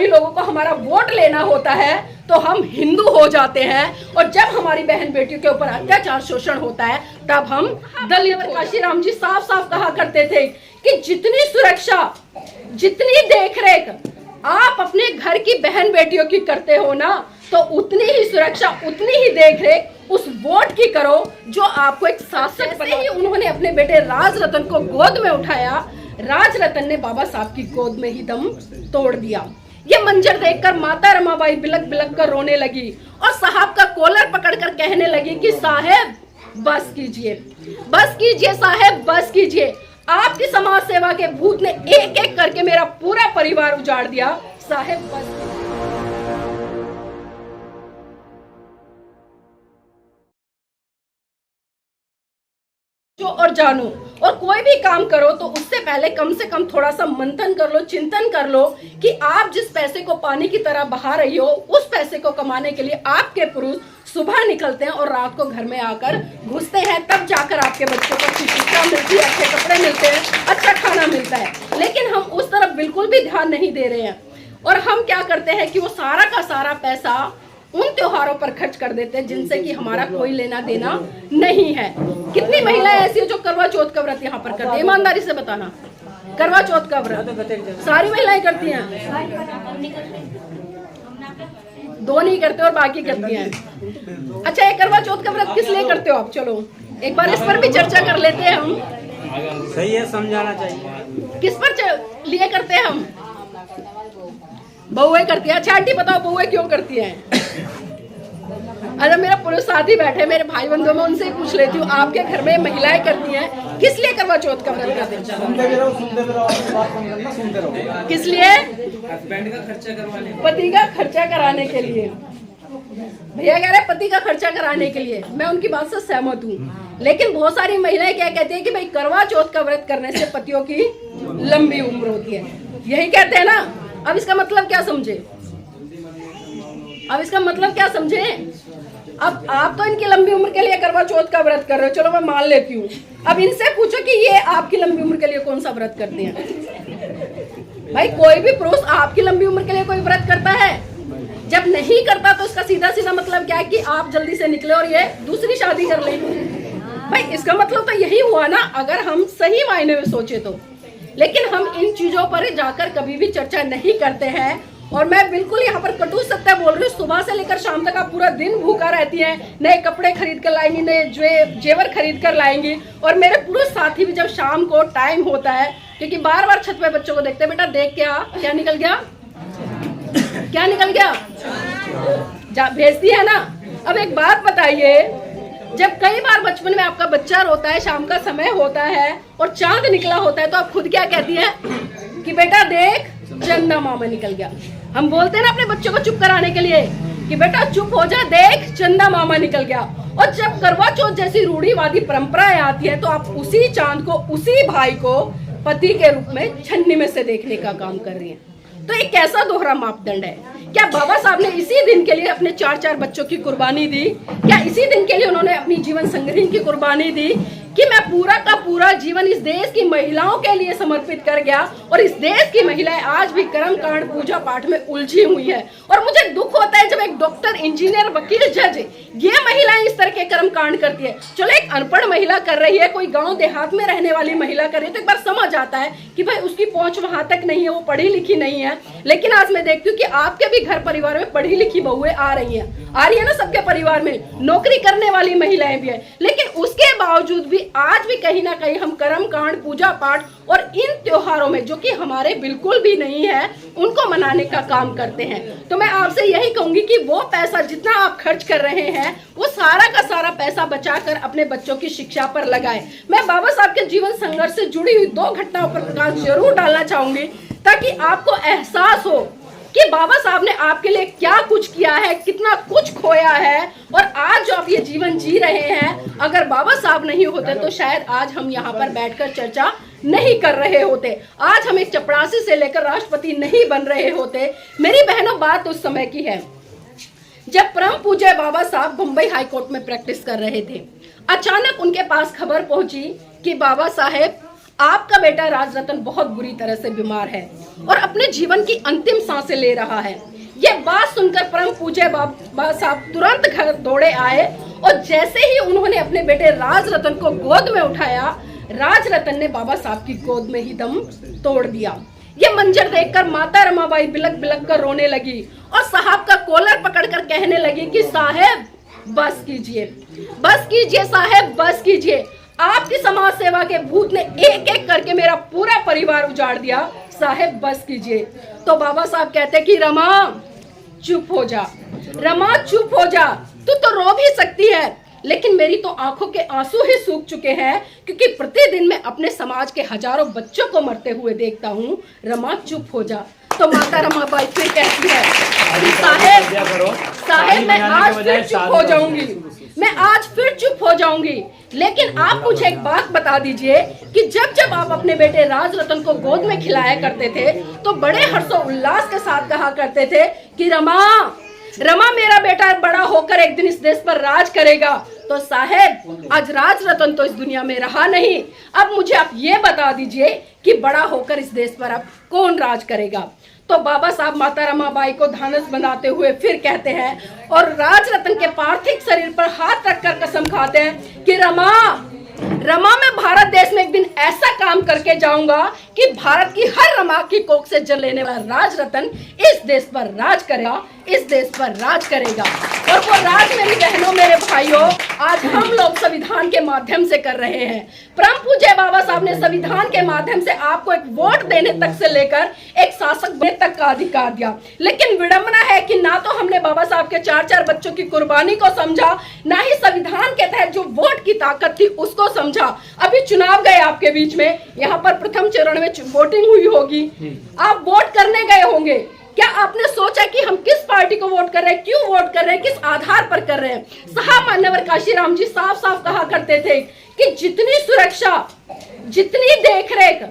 बिहारी लोगों को हमारा वोट लेना होता है तो हम हिंदू हो जाते हैं, और जब हमारी बहन बेटियों के ऊपर अत्याचार शोषण होता है तब हम दलित। काशीराम जी साफ साफ कहा करते थे कि जितनी सुरक्षा, जितनी देखरेख आप अपने घर की बहन बेटियों की करते हो ना, तो उतनी ही सुरक्षा, उतनी ही देखरेख उस वोट की करो जो आपको एक शासक बना। ही उन्होंने अपने बेटे राज रतन को गोद में उठाया, राज रतन ने बाबा साहब की गोद में ही दम तोड़ दिया। ये मंजर देखकर माता रमाबाई बिलक बिलक कर रोने लगी और साहब का कॉलर पकड़कर कहने लगी कि साहेब बस कीजिए, बस कीजिए साहेब, बस कीजिए। आपकी समाज सेवा के भूत ने एक एक करके मेरा पूरा परिवार उजाड़ दिया, साहेब बस। और जानो, और कोई भी काम करो तो उससे पहले कम से कम थोड़ा सा मंथन कर लो, चिंतन कर लो कि आप जिस पैसे को पानी की तरह बहा रही हो, उस पैसे को कमाने के लिए आपके पुरुष सुबह निकलते हैं और रात को घर में आकर घुसते हैं, तब जाकर आपके बच्चों को अच्छी शिक्षा मिलती है, अच्छे कपड़े मिलते हैं, अच्छा खाना मिलता है। लेकिन हम उस तरफ बिल्कुल भी ध्यान नहीं दे रहे हैं, और हम क्या करते हैं कि वो सारा का सारा पैसा उन त्योहारों पर खर्च कर देते हैं जिनसे कि हमारा कोई लेना देना नहीं है। कितनी महिलाएं ऐसी हो जो करवा चौथ का व्रत यहाँ पर करती है? ईमानदारी से बताना, करवा चौथ का व्रत सारी महिलाएं करती हैं? दो नहीं करते और बाकी करती हैं। अच्छा, ये करवा चौथ का व्रत किस लिए करते हो आप? चलो एक बार इस पर भी चर्चा कर लेते हैं हम। सही है, समझाना चाहिए। किस पर लिए करते हैं हम? बहुएं करती है। अच्छा आंटी बताओ, बहुएं क्यों करती हैं? अरे मेरा पुरुष साथी बैठे, मेरे भाई बंधु, में उनसे ही पूछ लेती हूँ, आपके घर में महिलाएं करती हैं, किस लिए करवा चौथ का व्रत करते हैं? किस लिए? हस्बैंड का खर्चा करवाने, पति का खर्चा कराने के लिए। भैया कह रहे पति का खर्चा कराने के लिए, मैं उनकी बात से सहमत हूँ। लेकिन बहुत सारी महिलाएं क्या कहती है कि भाई करवा चौथ का व्रत करने से पतियों की लंबी उम्र होती है, यही कहते हैं ना। अब इसका मतलब क्या समझे? अब इसका मतलब क्या समझे? अब आप तो इनकी लंबी उम्र के लिए करवा चौथ का व्रत कर रहे हो, चलो मैं मान लेती हूँ। अब इनसे पूछो कि ये आपकी लंबी उम्र के लिए कौन सा व्रत करते हैं? भाई कोई भी पुरुष आपकी लंबी उम्र के लिए कोई व्रत करता है? जब नहीं करता तो इसका सीधा सीधा मतलब क्या है कि आप जल्दी से निकले और ये दूसरी शादी कर ले। भाई इसका मतलब तो यही हुआ ना, अगर हम सही मायने में सोचे तो। लेकिन हम इन चीजों पर जाकर कभी भी चर्चा नहीं करते हैं, और मैं बिल्कुल यहाँ पर कटु सत्य बोल रही हूँ। सुबह से लेकर शाम तक आप पूरा दिन भूखा रहती हैं, नए कपड़े खरीद कर लाएंगी, नए जेवर खरीद कर लाएंगी, और मेरे पुरुष साथी भी जब शाम को टाइम होता है, क्योंकि बार बार छत पे बच्चों को देखते हैं, बेटा देख क्या निकल गया, क्या निकल गया, जा भेजती है ना। अब एक बात बताइए, जब कई बार बचपन में आपका बच्चा रोता है, शाम का समय होता है और चांद निकला होता है, तो आप खुद क्या कहती हैं कि बेटा देख चंदा मामा निकल गया। हम बोलते हैं ना अपने बच्चों को चुप कराने के लिए कि बेटा चुप हो जा, देख चंदा मामा निकल गया। और जब करवा चौथ जैसी रूढ़िवादी परंपराएं आती है तो आप उसी चांद को, उसी भाई को पति के रूप में छन्नी में से देखने का काम कर रही हैं। तो ये कैसा दोहरा मापदंड है? क्या बाबा साहब ने इसी दिन के लिए अपने 4-4 बच्चों की कुर्बानी दी? क्या इसी दिन के लिए उन्होंने अपनी जीवन संग्रहण की कुर्बानी दी कि मैं पूरा का पूरा जीवन इस देश की महिलाओं के लिए समर्पित कर गया, और इस देश की महिलाएं आज भी कर्म कांड पूजा पाठ में उलझी हुई है? और मुझे दुख होता है जब एक डॉक्टर, इंजीनियर, वकील, जज, ये महिलाएं इस तरह के कर्म कांड करती है। चलो एक अनपढ़ महिला कर रही है, कोई गांव देहात में रहने वाली महिला कर रही है, तो एक बार समझ आता है कि भाई उसकी पहुंच वहां तक नहीं है, वो पढ़ी लिखी नहीं है। लेकिन आज मैं देखती हूँ कि आपके भी घर परिवार में पढ़ी लिखी बहुएं आ रही है ना, सबके परिवार में नौकरी करने वाली महिलाएं भी है। लेकिन उसके बावजूद भी आज भी कहीं ना कहीं हम कर्म कांड, पूजा पाठ और इन त्योहारों में, जो कि हमारे बिल्कुल भी नहीं है, उनको मनाने का काम करते हैं। तो मैं आपसे यही कहूंगी कि वो पैसा जितना आप खर्च कर रहे हैं, वो सारा का सारा पैसा बचाकर अपने बच्चों की शिक्षा पर लगाएं। मैं बाबा साहब के जीवन संघर्ष से जुड़ी हुई 2 घटनाओं पर प्रकाश जरूर डालना चाहूंगी, ताकि आपको एहसास हो कि बाबा साहब ने आपके लिए क्या कुछ किया है, कितना कुछ खोया है, और आज जो आप ये जीवन जी रहे हैं, अगर बाबा साहब नहीं होते तो शायद आज हम यहाँ पर बैठकर चर्चा नहीं कर रहे होते, आज हम एक चपरासी से लेकर राष्ट्रपति नहीं बन रहे होते। मेरी बहनों, बात उस समय की है जब परम पूज्य बाबा साहब बम्बई हाईकोर्ट में प्रैक्टिस कर रहे थे। अचानक उनके पास खबर पहुंची कि बाबा साहेब आपका बेटा राजरतन बहुत बुरी तरह से बीमार है और अपने जीवन की अंतिम सांसें ले रहा है। ये बात सुनकर परम पूज्य बाबा साहब तुरंत घर दौड़े आए और जैसे ही उन्होंने अपने बेटे राजरतन को गोद में उठाया, राजरतन ने बाबा साहब की गोद में ही दम तोड़ दिया। ये मंजर देखकर माता रमाबाई बिलक बिलक कर रोने लगी और साहब का कॉलर पकड़कर कहने लगी कि साहब बस कीजिए साहब, बस कीजिए। आपकी समाज सेवा के भूत ने एक एक करके मेरा पूरा परिवार उजाड़ दिया, साहब बस कीजिए। तो बाबा साहब कहते कि रमा चुप हो जा, रमा चुप हो जा, तू तो रो भी सकती है, लेकिन मेरी तो आंखों के आंसू ही सूख चुके हैं, क्योंकि प्रतिदिन मैं अपने समाज के हजारों बच्चों को मरते हुए देखता हूँ। रमा चुप हो जा। तो माता रमाबाई फिर कहती है साहेब मैं आज फिर चुप हो जाऊंगी, मैं आज फिर चुप हो जाऊंगी, लेकिन आप मुझे एक बात बता दीजिए कि जब जब आप अपने बेटे राजरतन को गोद में खिलाया करते थे तो बड़े हर्षोल्लास के साथ कहा करते थे कि रमा मेरा बेटा बड़ा होकर एक दिन इस देश पर राज करेगा। तो साहेब आज राजरतन तो इस दुनिया में रहा नहीं, अब मुझे आप ये बता दीजिए कि बड़ा होकर इस देश पर अब कौन राज करेगा। तो बाबा साहब माता रमाबाई को धानस बनाते हुए फिर कहते हैं और राजरतन के पार्थिव शरीर पर हाथ रखकर कसम खाते हैं कि रमा मैं भारत देश में एक दिन ऐसा काम करके जाऊंगा कि भारत की हर रमा की कोख से जल लेने वाला राजरतन इस देश पर राज करेगा, इस देश पर राज करेगा। और वो राज मेरी बहनों मेरे भाइयों आज हम लोग संविधान के माध्यम से कर रहे हैं। परम पूज्य बाबा साहब ने संविधान के माध्यम से आपको एक वोट देने तक से लेकर एक शासक बनने तक का अधिकार दिया, लेकिन विडंबना है कि ना तो हमने बाबा साहब के 4-4 बच्चों की कुर्बानी को समझा, ना ही संविधान के तहत जो वोट की ताकत थी उसको समझा। अभी चुनाव गए आपके बीच में, यहाँ पर प्रथम चरण में वोटिंग हुई होगी, आप वोट करने गए होंगे। क्या आपने सोचा कि हम किस पार्टी को वोट कर रहे हैं, क्यों वोट कर रहे हैं, किस आधार पर कर रहे हैं? साहब मान्यवर काशीराम जी साफ साफ कहा करते थे कि जितनी सुरक्षा, जितनी देखरेख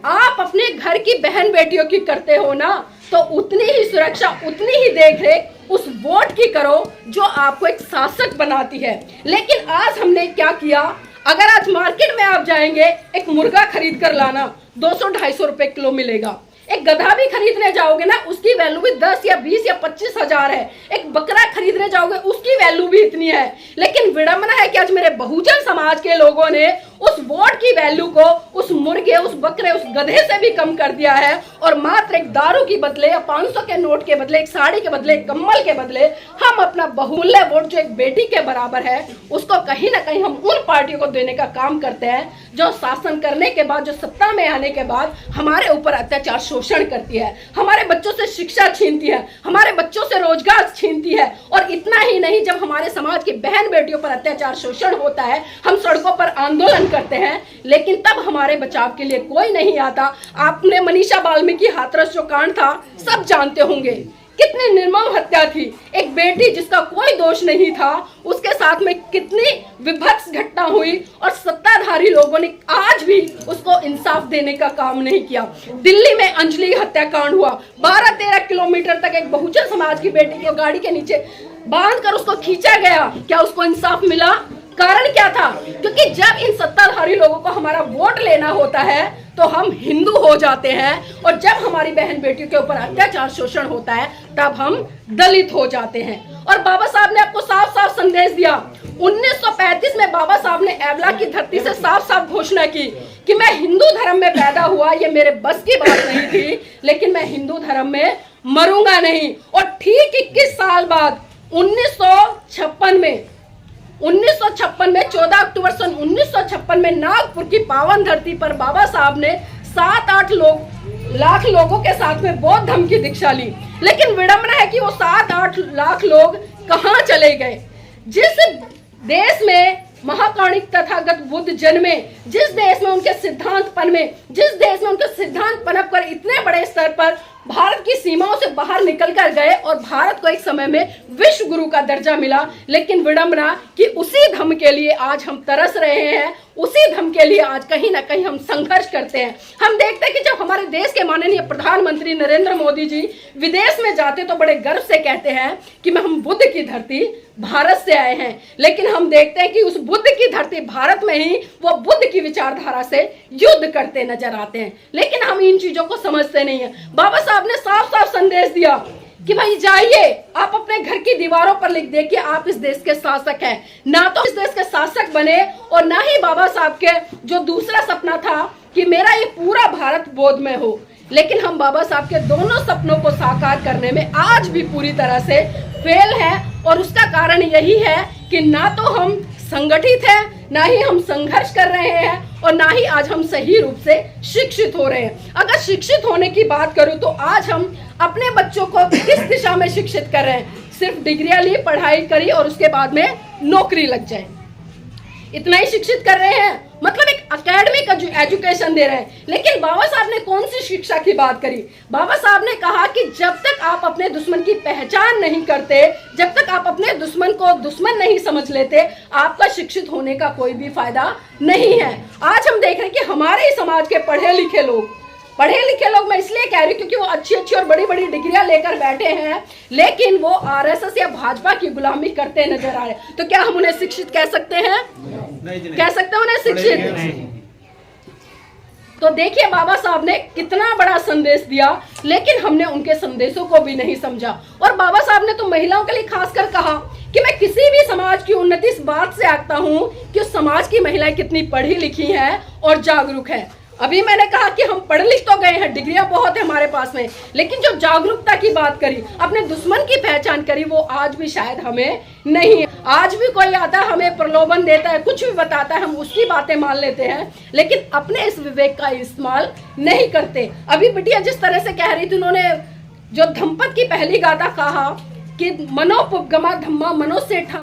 आप अपने घर की बहन बेटियों की करते हो ना, तो उतनी ही सुरक्षा, उतनी ही देखरेख उस वोट की करो जो आपको एक शासक बनाती है। लेकिन आज हमने क्या किया, अगर आज मार्केट में आप जाएंगे, एक मुर्गा खरीद कर लाना 200-250 रुपए किलो मिलेगा। एक गधा भी खरीदने जाओगे ना, उसकी वैल्यू भी 10 या 20 या 25 हजार है। एक बकरा खरीदने जाओगे, उसकी वैल्यू भी इतनी है। लेकिन विडंबना है कि आज मेरे बहुजन समाज के लोगों ने उस वोट की वैल्यू को उस मुर्गे, उस बकरे, उस गधे से भी कम कर दिया है और मात्र एक दारू के बदले या 500 के नोट के बदले, एक साड़ी के बदले, एक कम्बल के बदले हम अपना बहुमूल्य वोट जो एक बेटी के बराबर है उसको कहीं ना कहीं हम उन पार्टियों को देने का काम करते हैं जो शासन करने के बाद, जो सत्ता में आने के बाद हमारे ऊपर अत्याचार, शोषण करती है, हमारे बच्चों से शिक्षा छीनती है, हमारे बच्चों से रोजगार छीनती है। और इतना ही नहीं, जब हमारे समाज की बहन बेटियों पर अत्याचार, शोषण होता है, हम सड़कों पर आंदोलन करते हैं, लेकिन तब हमारे बचाव के लिए कोई नहीं आता। आपने मनीषा बाल्मीकि हाथरस जो कांड था सब जानते होंगे, कितनी निर्मम हत्या थी। एक बेटी जिसका कोई दोष नहीं था, उसके साथ में कितनी विभत्स घटना हुई और सत्ताधारी लोगों ने आज भी उसको इंसाफ देने का काम नहीं किया। दिल्ली में अंजलि हत्याकांड हुआ, 12-13 किलोमीटर तक एक बहुजन समाज की बेटी को गाड़ी के नीचे बांध कर उसको खींचा गया। क्या उसको इंसाफ मिला? कारण क्या था? क्योंकि जब इन सत्ताधारी लोगों को हमारा वोट लेना होता है तो हम हिंदू हो जाते हैं, और जब हमारी बहन बेटियों के ऊपर अत्याचार, शोषण होता है तब हम दलित हो जाते हैं। और बाबा साहब ने आपको साफ साफ संदेश दिया। 1935 में बाबा साहब ने एवला की धरती से साफ साफ घोषणा की कि मैं हिंदू धर्म में पैदा हुआ, ये मेरे बस की बात नहीं थी, लेकिन मैं हिंदू धर्म में मरूंगा नहीं। और ठीक 21 साल बाद 1956 में 14 अक्टूबर सन 1956 में नागपुर की पावन धरती पर बाबा साहब ने 7-8 लाख लोगों के साथ में बौद्ध धर्म की दीक्षा ली। लेकिन विडंबना है कि वो 7-8 लाख लोग कहां चले गए? जिस देश में महाकाणिक तथागत बुद्ध जन्मे, जिस देश में उनके सिद्धांत पनपे, जिस देश में उनके सिद्धांत पनप कर इतने बड़े स्तर पर भारत की सीमाओं से बाहर निकल कर गए और भारत को एक समय में विश्व गुरु का दर्जा मिला। लेकिन विडंबना कि उसी धम के लिए आज हम तरस रहे हैं, उसी धम के लिए आज कहीं ना कहीं हम संघर्ष करते हैं। हम देखते हैं कि जब हमारे देश के माननीय प्रधानमंत्री नरेंद्र मोदी जी विदेश में जाते तो बड़े गर्व से कहते हैं कि हम बुद्ध की धरती भारत से आए हैं। लेकिन हम देखते हैं कि उस बुद्ध की धरती भारत में ही वो बुद्ध की विचारधारा से युद्ध करते नजर आते हैं। लेकिन हम इन चीजों को समझते नहीं है। बाबा साहब ने साफ साफ संदेश दिया कि भाई जाइए, आप अपने घर की दीवारों पर लिख दे कि आप इस देश के शासक हैं। ना तो इस देश के शासक बने और ना ही बाबा साहब के जो दूसरा सपना था कि मेरा ये पूरा भारत बोधमय हो। लेकिन हम बाबा साहब के दोनों सपनों को साकार करने में आज भी पूरी तरह से फेल है। और उसका कारण यही है कि ना तो हम संगठित हैं, ना ही हम संघर्ष कर रहे हैं और ना ही आज हम सही रूप से शिक्षित हो रहे हैं। अगर शिक्षित होने की बात करूं तो आज हम अपने बच्चों को किस दिशा में शिक्षित कर रहे हैं? सिर्फ डिग्रियां ली, पढ़ाई करी और उसके बाद में नौकरी लग जाए, इतना ही शिक्षित कर रहे हैं। मतलब एक एकेडमिक एजुकेशन दे रहे हैं। लेकिन बाबा साहब ने कौन सी शिक्षा की बात करी? बाबा साहब ने कहा कि जब तक आप अपने दुश्मन की पहचान नहीं करते, जब तक आप अपने दुश्मन को दुश्मन नहीं समझ लेते, आपका शिक्षित होने का कोई भी फायदा नहीं है। आज हम देख रहे हैं कि हमारे समाज के पढ़े लिखे लोग मैं इसलिए कह रही हूँ क्योंकि वो अच्छी और बड़ी बड़ी डिग्रियां लेकर बैठे हैं, लेकिन वो आरएसएस या भाजपा की गुलामी करते नजर आ रहे हैं। तो क्या हम उन्हें शिक्षित कह सकते हैं? कह सकते हैं उन्हें शिक्षित? तो देखिए बाबा साहब ने कितना बड़ा संदेश दिया, लेकिन हमने उनके संदेशों को भी नहीं समझा। और बाबा साहब ने तो महिलाओं के लिए खासकर कहा कि मैं किसी भी समाज की उन्नति इस बात से आंकता हूं कि उस समाज की महिलाएं कितनी पढ़ी लिखी हैं और जागरूक है। अभी मैंने कहा कि हम पढ़ लिख तो गए हैं, डिग्रियां बहुत है हमारे पास में, लेकिन जो जागरूकता की बात करी, अपने दुश्मन की पहचान करी, वो आज भी शायद हमें नहीं है। आज भी कोई आता है, हमें प्रलोभन देता है, कुछ भी बताता है, हम उसकी बातें मान लेते हैं, लेकिन अपने इस विवेक का इस्तेमाल नहीं करते। अभी बिटिया जिस तरह से कह रही थी, उन्होंने जो धम्पत की पहली गाथा कहा कि मनोपुपगमा धम्मा मनोसेठा